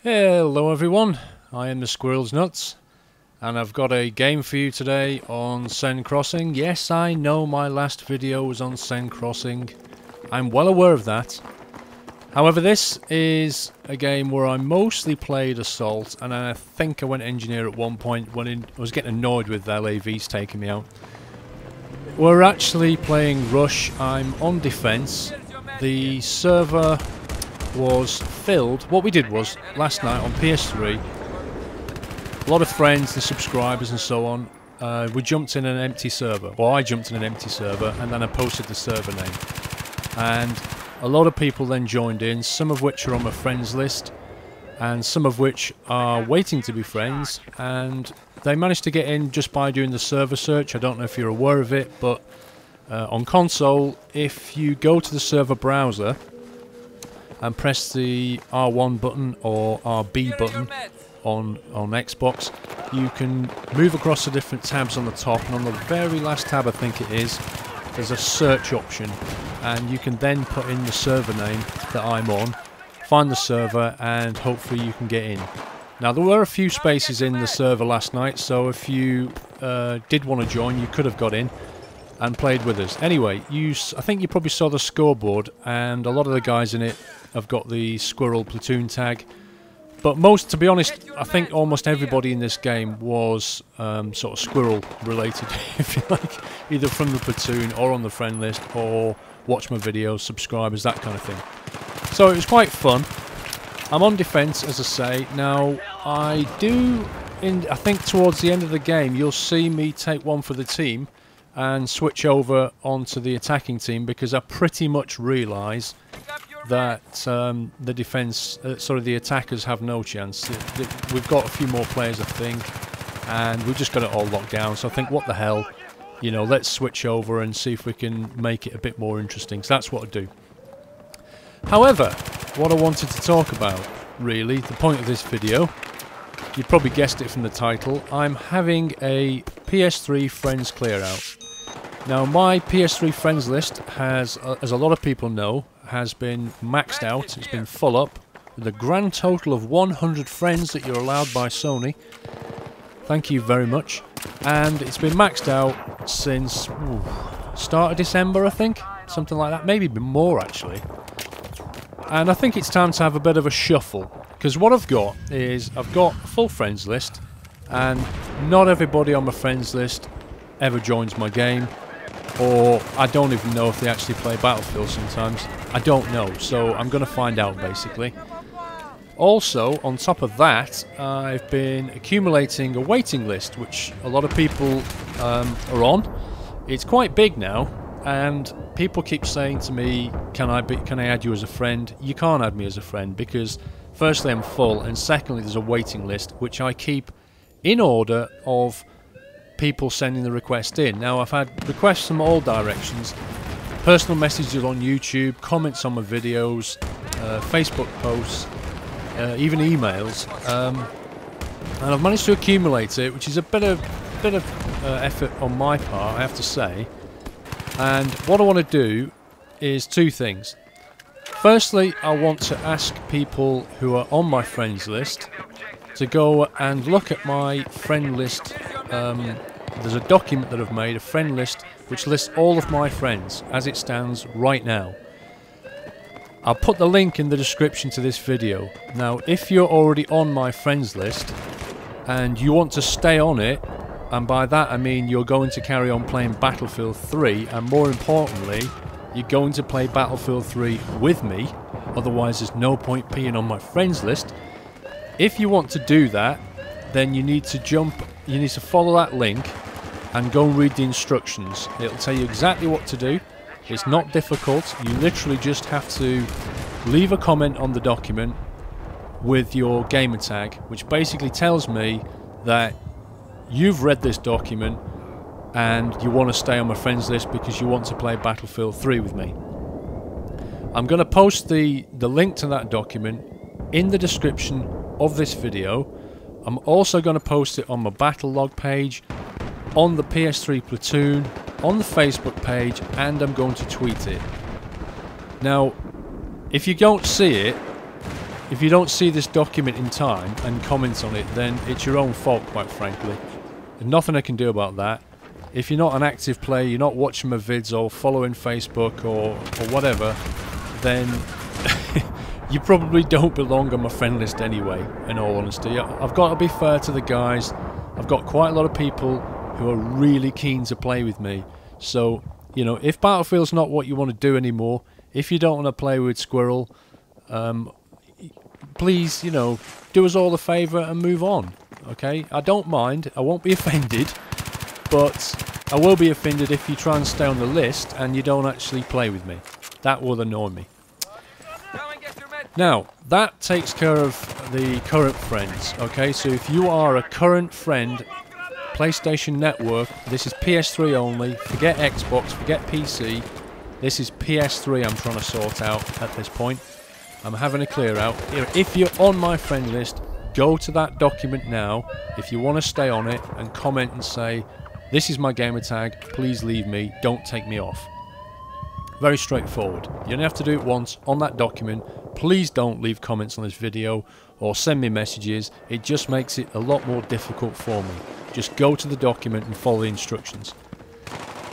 Hello everyone, I am the Squirrel's Nuts, and I've got a game for you today on Sen Crossing. Yes, I know my last video was on Sen Crossing. I'm well aware of that. However, this is a game where I mostly played Assault, and I think I went Engineer at one point when I was getting annoyed with LAVs taking me out. We're actually playing Rush. I'm on Defense. The server was filled. What we did was, last night on PS3, a lot of friends and subscribers and so on, we jumped in an empty server. Well, I jumped in an empty server and then I posted the server name. And a lot of people then joined in, some of which are on my friends list, and some of which are waiting to be friends, and they managed to get in just by doing the server search. I don't know if you're aware of it, but on console, if you go to the server browser and press the R1 button or RB button on Xbox, you can move across the different tabs on the top, and on the very last tab, I think it is, there's a search option, and you can then put in the server name that I'm on, find the server, and hopefully you can get in. Now, there were a few spaces in the server last night, so if you did want to join, you could have got in and played with us. Anyway, I think you probably saw the scoreboard, and a lot of the guys in it have got the Squirrel Platoon tag. But to be honest, I think almost everybody in this game was sort of Squirrel related, if you like, either from the Platoon or on the friend list, or watch my videos, subscribers, that kind of thing. So it was quite fun. I'm on Defense, as I say. Now, I think towards the end of the game, you'll see me take one for the team and switch over onto the attacking team, because I pretty much realise that the attackers have no chance. We've got a few more players, I think, and we've just got it all locked down. So I think, what the hell, you know, let's switch over and see if we can make it a bit more interesting. So that's what I do. However, what I wanted to talk about, really, the point of this video, you probably guessed it from the title, I'm having a PS3 friends clear out. Now, my PS3 friends list has, as a lot of people know, has been maxed out. It's been full up with a grand total of 100 friends that you're allowed by Sony. Thank you very much. And it's been maxed out since start of December, I think, something like that, maybe more actually. And I think it's time to have a bit of a shuffle, because what I've got is I've got a full friends list, and not everybody on my friends list ever joins my game, or I don't even know if they actually play Battlefield sometimes. I don't know, so I'm going to find out, basically. Also, on top of that, I've been accumulating a waiting list, which a lot of people are on. It's quite big now, and people keep saying to me, can I add you as a friend? You can't add me as a friend, because firstly I'm full, and secondly there's a waiting list, which I keep in order of people sending the request in. Now, I've had requests from all directions, personal messages on YouTube, comments on my videos, Facebook posts, even emails, and I've managed to accumulate it, which is a bit of effort on my part, I have to say. And what I want to do is two things. Firstly, I want to ask people who are on my friends list to go and look at my friend list. There's a document that I've made, a friend list, which lists all of my friends as it stands right now. I'll put the link in the description to this video. Now, if you're already on my friends list and you want to stay on it, and by that I mean you're going to carry on playing Battlefield 3, and more importantly, you're going to play Battlefield 3 with me, otherwise there's no point being on my friends list. If you want to do that, then you need to follow that link and go and read the instructions. It'll tell you exactly what to do. It's not difficult. You literally just have to leave a comment on the document with your gamer tag, which basically tells me that you've read this document and you want to stay on my friends list because you want to play Battlefield 3 with me. I'm going to post the link to that document in the description of this video. I'm also going to post it on my battle log page, on the PS3 Platoon, on the Facebook page, and I'm going to tweet it. Now, if you don't see it, if you don't see this document in time and comment on it, then it's your own fault, quite frankly. There's nothing I can do about that. If you're not an active player, you're not watching my vids or following Facebook or whatever, then you probably don't belong on my friend list anyway, in all honesty. I've got to be fair to the guys. I've got quite a lot of people who are really keen to play with me. So, you know, if Battlefield's not what you want to do anymore, if you don't want to play with Squirrel, please, you know, do us all a favour and move on, okay? I don't mind, I won't be offended, but I will be offended if you try and stay on the list and you don't actually play with me. That will annoy me. Now, that takes care of the current friends, okay? So if you are a current friend, PlayStation Network, this is PS3 only, forget Xbox, forget PC, this is PS3 I'm trying to sort out at this point. I'm having a clear out. If you're on my friend list, go to that document now, if you want to stay on it, and comment and say, this is my gamer tag, please leave me, don't take me off. Very straightforward. You only have to do it once on that document. Please don't leave comments on this video or send me messages. It just makes it a lot more difficult for me. Just go to the document and follow the instructions.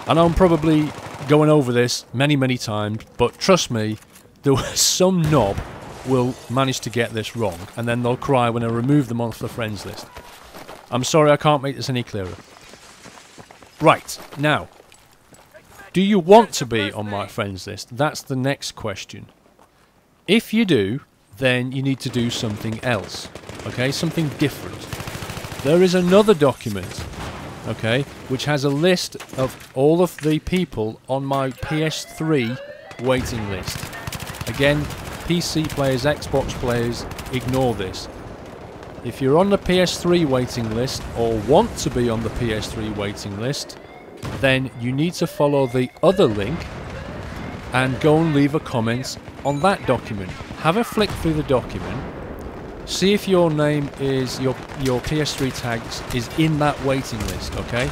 I know I'm probably going over this many times, but trust me, some knob will manage to get this wrong, and then they'll cry when I remove them off the friends list. I'm sorry, I can't make this any clearer. Right, now, do you want to be on my friends list? That's the next question. If you do, then you need to do something else, okay? Something different. There is another document, okay, which has a list of all of the people on my PS3 waiting list. Again, PC players, Xbox players, ignore this. If you're on the PS3 waiting list, or want to be on the PS3 waiting list, then you need to follow the other link and go and leave a comment on that document. Have a flick through the document, see if your name is, your PS3 tags is in that waiting list, okay?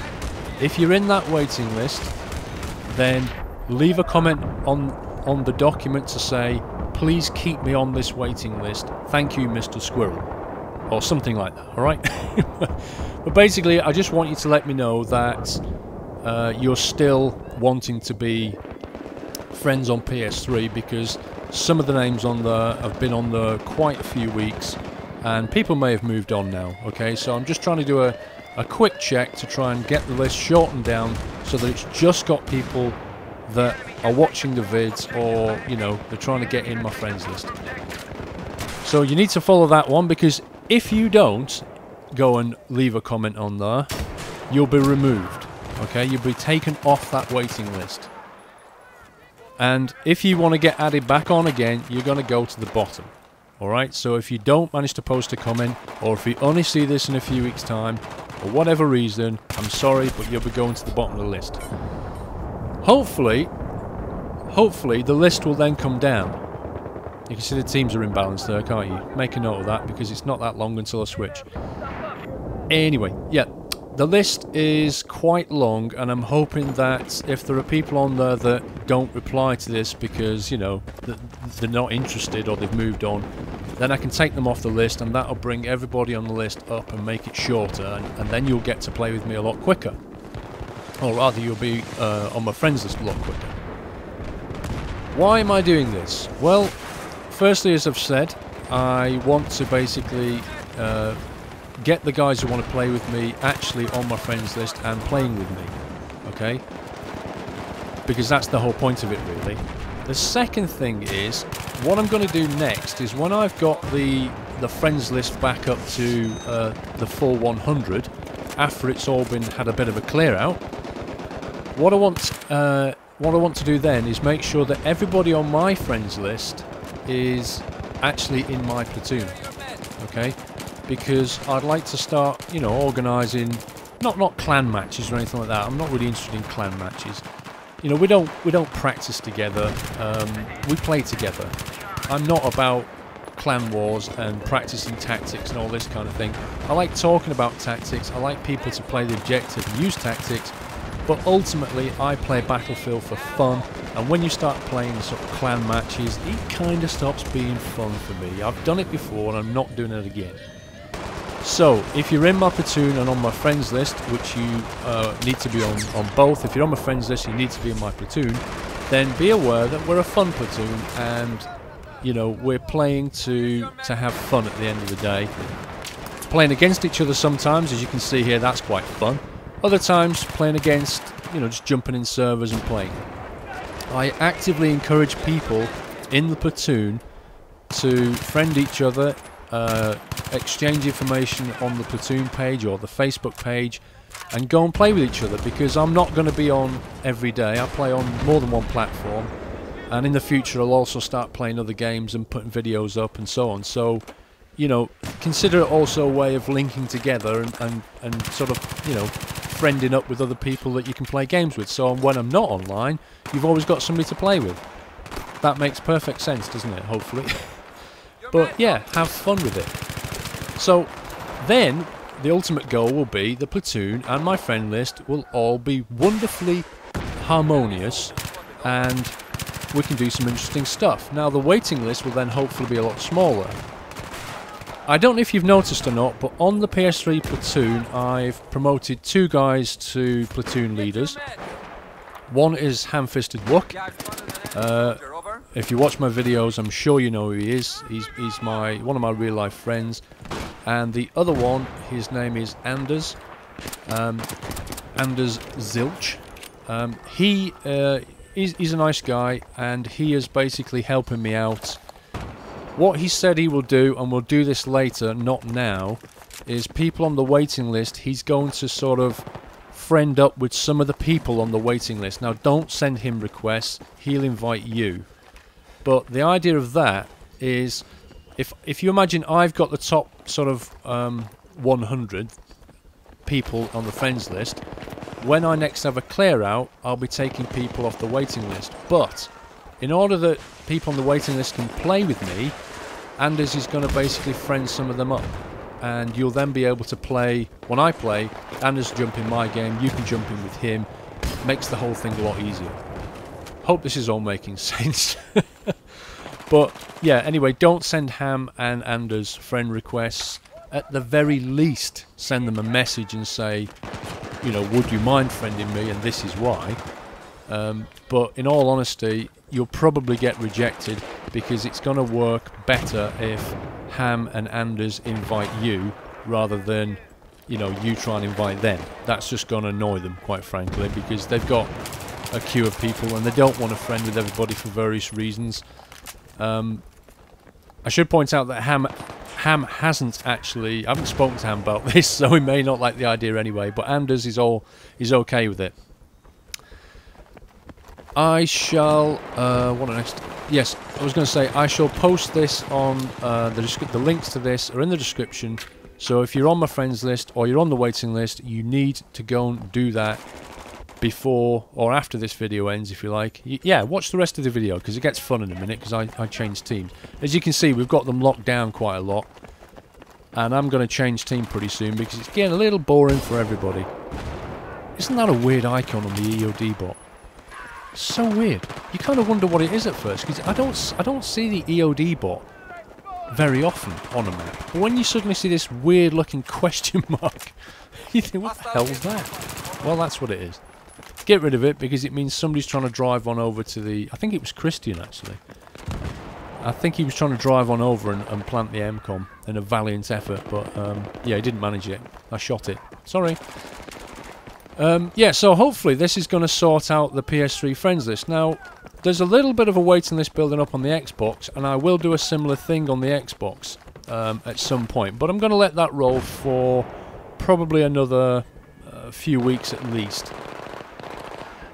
If you're in that waiting list, then leave a comment on the document to say, please keep me on this waiting list, thank you Mr. Squirrel, or something like that, alright? But basically, I just want you to let me know that you're still wanting to be friends on PS3, because some of the names on there have been on there quite a few weeks and people may have moved on now, okay? So I'm just trying to do a quick check to try and get the list shortened down so that it's just got people that are watching the vids, or, you know, they're trying to get in my friends list. So you need to follow that one, because if you don't go and leave a comment on there, you'll be removed, okay? You'll be taken off that waiting list. And if you want to get added back on again, you're going to go to the bottom. Alright, so if you don't manage to post a comment, or if you only see this in a few weeks' time, for whatever reason, I'm sorry, but you'll be going to the bottom of the list. Hopefully the list will then come down. You can see the teams are imbalanced there, can't you? Make a note of that, because it's not that long until I switch. Anyway, yeah, the list is quite long, and I'm hoping that if there are people on there that don't reply to this because, you know, they're not interested or they've moved on, then I can take them off the list, and that'll bring everybody on the list up and make it shorter, and then you'll get to play with me a lot quicker. Or rather, you'll be on my friends list a lot quicker. Why am I doing this? Well, firstly, as I've said, I want to basically get the guys who want to play with me actually on my friends list and playing with me, okay? Because that's the whole point of it, really. The second thing is, what I'm going to do next is, when I've got the friends list back up to the full 100, after it's all had a bit of a clear out, what I want to do then is make sure that everybody on my friends list is actually in my platoon, okay? Because I'd like to start, you know, organising not clan matches or anything like that. I'm not really interested in clan matches. You know, we don't practice together. We play together. I'm not about clan wars and practicing tactics and all this kind of thing. I like talking about tactics. I like people to play the objective and use tactics. But ultimately, I play Battlefield for fun. And when you start playing sort of clan matches, it kind of stops being fun for me. I've done it before and I'm not doing it again. So, if you're in my platoon and on my friends list, which you need to be on both, if you're on my friends list, you need to be in my platoon, then be aware that we're a fun platoon and, you know, we're playing to have fun at the end of the day. Playing against each other sometimes, as you can see here, that's quite fun. Other times, playing against, you know, just jumping in servers and playing. I actively encourage people in the platoon to friend each other, exchange information on the platoon page or the Facebook page, and go and play with each other, because I'm not going to be on every day. I play on more than one platform, and in the future I'll also start playing other games and putting videos up and so on. So, you know, consider it also a way of linking together and sort of, you know, friending up with other people that you can play games with. So when I'm not online, you've always got somebody to play with. That makes perfect sense, doesn't it? Hopefully. But yeah, have fun with it. So then the ultimate goal will be the platoon and my friend list will all be wonderfully harmonious, and we can do some interesting stuff. Now the waiting list will then hopefully be a lot smaller. I don't know if you've noticed or not, but on the PS3 platoon I've promoted 2 guys to platoon leaders. One is Ham-Fisted Wook. If you watch my videos, I'm sure you know who he is. He's one of my real life friends. And the other one, his name is Anders. Anders Zilch. He's a nice guy, and he is basically helping me out. What he said he will do, and we'll do this later, not now, is people on the waiting list, he's going to sort of friend up with some of the people on the waiting list. Now, don't send him requests, he'll invite you. But the idea of that is, if you imagine I've got the top sort of 100 people on the friends list, when I next have a clear out, I'll be taking people off the waiting list. But in order that people on the waiting list can play with me, Anders is going to basically friend some of them up, and you'll then be able to play. When I play, Anders jump in my game, you can jump in with him. Makes the whole thing a lot easier. Hope this is all making sense. But yeah, anyway, don't send Ham and Anders friend requests. At the very least, send them a message and say, you know, would you mind friending me, and this is why. But in all honesty, you'll probably get rejected, because it's going to work better if Ham and Anders invite you rather than, you know, you try and invite them. That's just going to annoy them, quite frankly, because they've got a queue of people and they don't want to friend with everybody for various reasons. I should point out that Ham hasn't actually... I haven't spoken to Ham about this, so he may not like the idea anyway, but Anders is okay with it. I shall... what next? Yes, I was going to say, I shall post this on... the links to this are in the description, so if you're on my friends list or you're on the waiting list, you need to go and do that before or after this video ends, if you like. Yeah, watch the rest of the video, because it gets fun in a minute, because I changed teams. As you can see, we've got them locked down quite a lot, and I'm going to change team pretty soon, because it's getting a little boring for everybody. Isn't that a weird icon on the EOD bot? So weird. You kind of wonder what it is at first, because I don't see the EOD bot very often on a map. But when you suddenly see this weird looking question mark, you think, what the hell is that? Well, that's what it is. Get rid of it, because it means somebody's trying to drive on over to the... I think it was Christian, actually. I think he was trying to drive on over and plant the MCOM in a valiant effort, but yeah, he didn't manage it. I shot it. Sorry. Yeah, so hopefully this is going to sort out the PS3 friends list. Now, there's a little bit of a waiting list building up on the Xbox, and I will do a similar thing on the Xbox at some point, but I'm going to let that roll for probably another few weeks at least.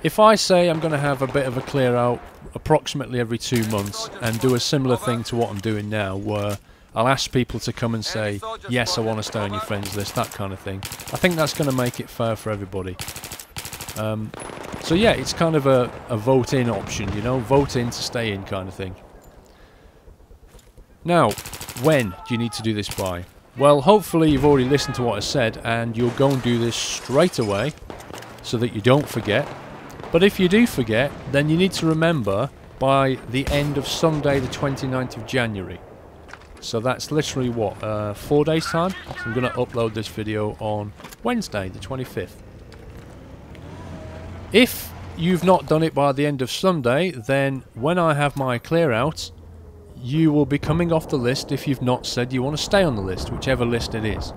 If I say I'm going to have a bit of a clear out approximately every 2 months and do a similar thing to what I'm doing now, where I'll ask people to come and say, yes, I want to stay on your friends list, that kind of thing, I think that's going to make it fair for everybody. So yeah, it's kind of a vote in option, you know, vote in to stay in kind of thing. Now, when do you need to do this by? Well, hopefully you've already listened to what I said, and you'll go and do this straight away, so that you don't forget. But if you do forget, then you need to remember by the end of Sunday the 29th of January. So that's literally what, 4 days time? So I'm going to upload this video on Wednesday the 25th. If you've not done it by the end of Sunday, then when I have my clear out, you will be coming off the list if you've not said you want to stay on the list, whichever list it is.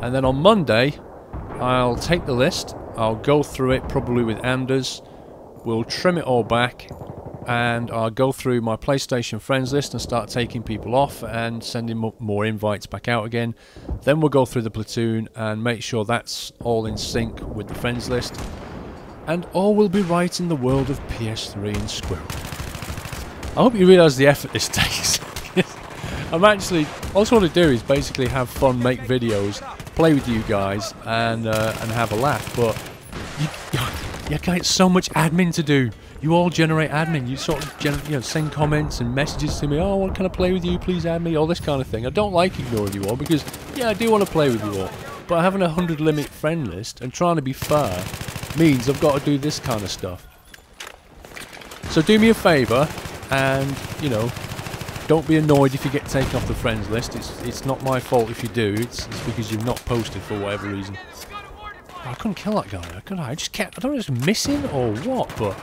And then on Monday, I'll take the list, I'll go through it probably with Anders, we'll trim it all back, and I'll go through my PlayStation friends list and start taking people off and sending more invites back out again. Then we'll go through the Platoon and make sure that's all in sync with the friends list. And all will be right in the world of PS3 and Squirrel. I hope you realise the effort this takes. I'm actually, all I want to do is basically have fun, make videos, play with you guys, and have a laugh. But you get so much admin to do. You all generate admin. You sort of send comments and messages to me. Oh, what can I play with you? Please add me. All this kind of thing. I don't like ignoring you all because yeah, I do want to play with you all. But having a 100 limit friend list and trying to be fair means I've got to do this kind of stuff. So do me a favour and, you know, don't be annoyed if you get taken off the friends list. It's not my fault if you do. It's because you've not posted for whatever reason. Oh, I couldn't kill that guy. I just kept, I don't know if it's missing or what, but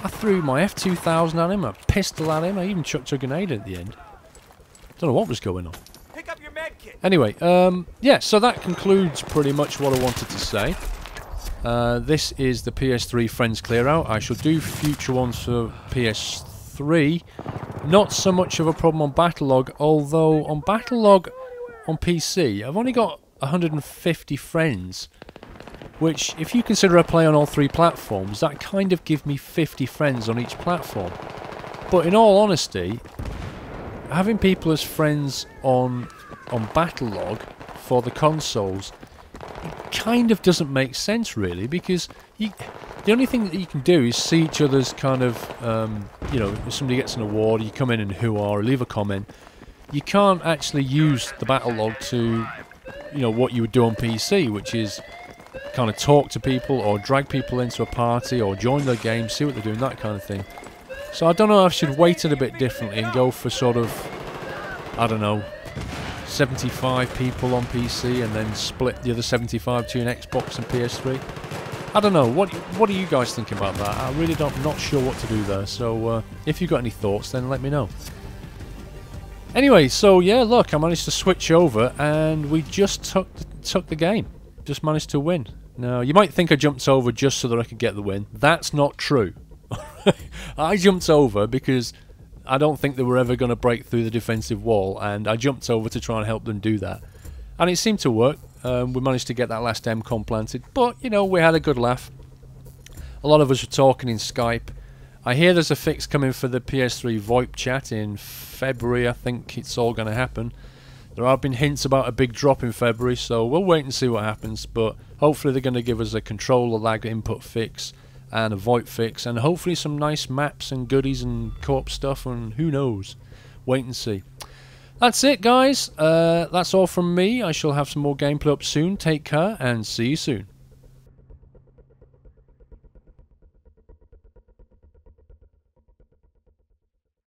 I threw my F2000 at him, a pistol at him, I even chucked a grenade at the end. Don't know what was going on. Pick up your med kit. Anyway, yeah, so that concludes pretty much what I wanted to say. This is the PS3 Friends Clear Out. I shall do future ones for PS3. Not so much of a problem on Battlelog, although on Battlelog on PC, I've only got 150 friends. Which, if you consider I play on all 3 platforms, that kind of gives me 50 friends on each platform. But in all honesty, having people as friends on Battlelog for the consoles, it kind of doesn't make sense really, because the only thing that you can do is see each other's kind of, you know, if somebody gets an award, you come in and or leave a comment. You can't actually use the Battlelog to, you know, what you would do on PC, which is kind of talk to people or drag people into a party or join their game, see what they're doing, that kind of thing. So I don't know if I should weight it a bit differently and go for sort of, I don't know, 75 people on PC and then split the other 75 between Xbox and PS3. I don't know, what do you guys think about that? I really not sure what to do there, so if you've got any thoughts then let me know. Anyway, so yeah, look, I managed to switch over and we just took the game. Just managed to win. Now, you might think I jumped over just so that I could get the win. That's not true. I jumped over because I don't think they were ever going to break through the defensive wall, and I jumped over to try and help them do that. And it seemed to work. We managed to get that last MCOM planted, but, you know, we had a good laugh. A lot of us were talking in Skype. I hear there's a fix coming for the PS3 VoIP chat in February. I think it's all going to happen. There have been hints about a big drop in February, so we'll wait and see what happens, but hopefully they're going to give us a controller lag input fix and a VoIP fix, and hopefully some nice maps and goodies and co-op stuff, and who knows. Wait and see. That's it, guys. That's all from me. I shall have some more gameplay up soon. Take care, and see you soon.